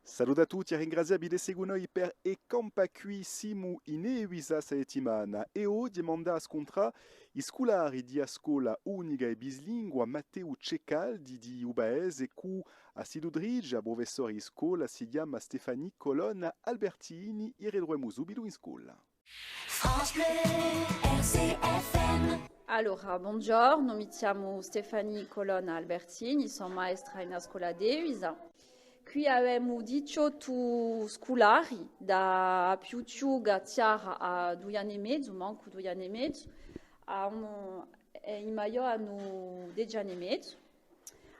Saluto a tutti, ringraziabili di seguire per e campa qui simu in Evisa settimana e oggi manda a scontra i scolari di scuola unica e bislingua Matteo Cecaldi di Ubaese cu a Sidudrige, a professore di scuola si chiama Stefani Colonna Albertini e redremo subito in scuola. France Bleu, RCFM. Allora, buongiorno, mi chiamo Stefani Colonna Albertini, sono maestra in scuola di Evisa. Qui abbiamo 18 scolari, da più a Tiara a 2 anni e mezzo, manco 2 anni e mezzo, in Maio hanno 10 anni e mezzo.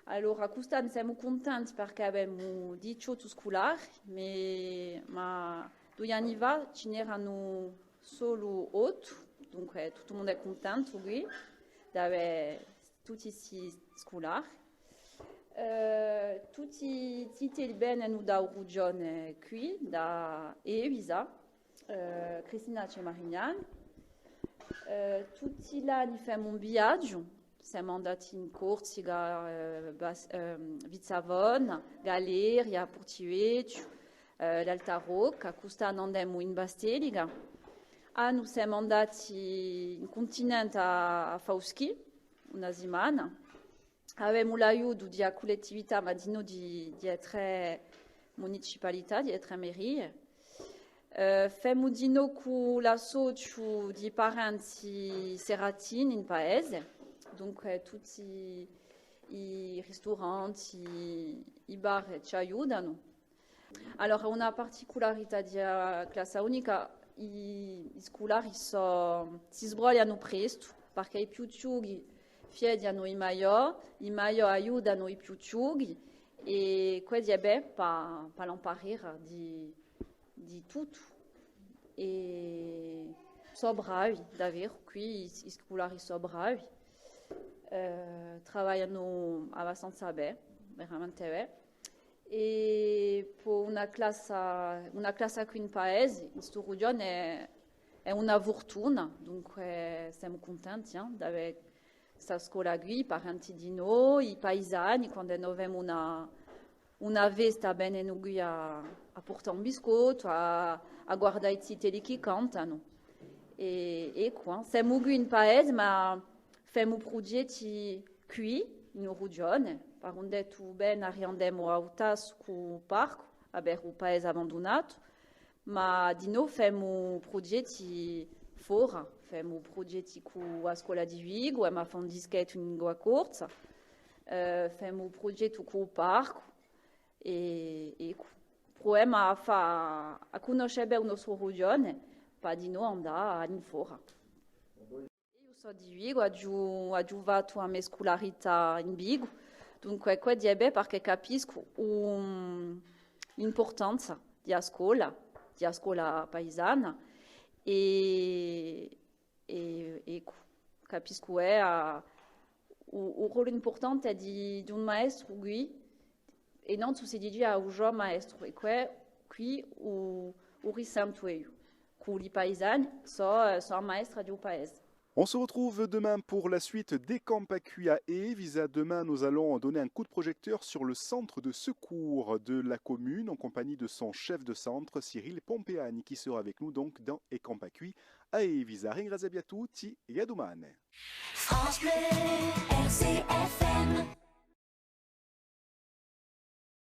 Allora, quest'anno siamo contenti perché abbiamo 18 scolari, ma 2 anni fa ce n'erano solo 8, dunque tutto il mondo è contento qui di avere tutti questi scolari. Tutti i titoli bene hanno da regione qui, da Evisa, Cristina Cemarignan. Tutti gli anni facciamo un viaggio, siamo andati in Corsica, Vitsavon, Galeria, Portiveggio, l'Alta Rocca, quest'anno andiamo in Bastelica. Noi siamo andati in continente a Fauski, una settimana. Avevamo l'aiuto di collettività, ma di altre municipalità, di altre mairie. Femo di noi con l'associo di parenti seratini in paese, dunque tutti i ristoranti, i bar ci aiutano. Allora, una particolarità di classe unica, i scolari si sbrogliano presto, perché i più giovani fiediano i maior aiutano i più giovani e questo è bene per imparare di tutto. E sono bravi, davvero, qui i scolari sono bravi, lavorano abbastanza bene, veramente bene. E per una classe qui in paese, in questo regione è una fortuna, dunque siamo contenti di avere questa scuola qui, i parenti di noi, i paesani, quando noi abbiamo una vesta bene noi a portare un biscotto, a guardare i titoli che cantano. E qua, siamo qui in paese, ma facciamo progetti qui, in regione. Per un detto bene, andiamo a Utas con il parco, a un paese abbandonato, ma di noi facciamo progetti fuori, facciamo progetti con la scuola di Vigo, ma facciamo un dischetto in lingua corsa, facciamo progetti con il parco e proviamo a conoscere bene la nostra regione, per di noi andare in fuori. Io sono di Vigo, ho giovato a mia scolarità in Vigo, dunque questo è bene perché capisco l'importanza della scuola paesana e capisco il ruolo importante di un maestro qui e non succede a un giovane maestro e qui o risento io. Con i paesani sono maestra di un paese. On se retrouve demain pour la suite des camps à cuit à Evisa. Demain, nous allons donner un coup de projecteur sur le centre de secours de la commune en compagnie de son chef de centre, Cyril Pompeani, qui sera avec nous donc dans E Camp à cuit à Evisa. Ringraziabi a tutti e a domani. France Bleu, RCFM.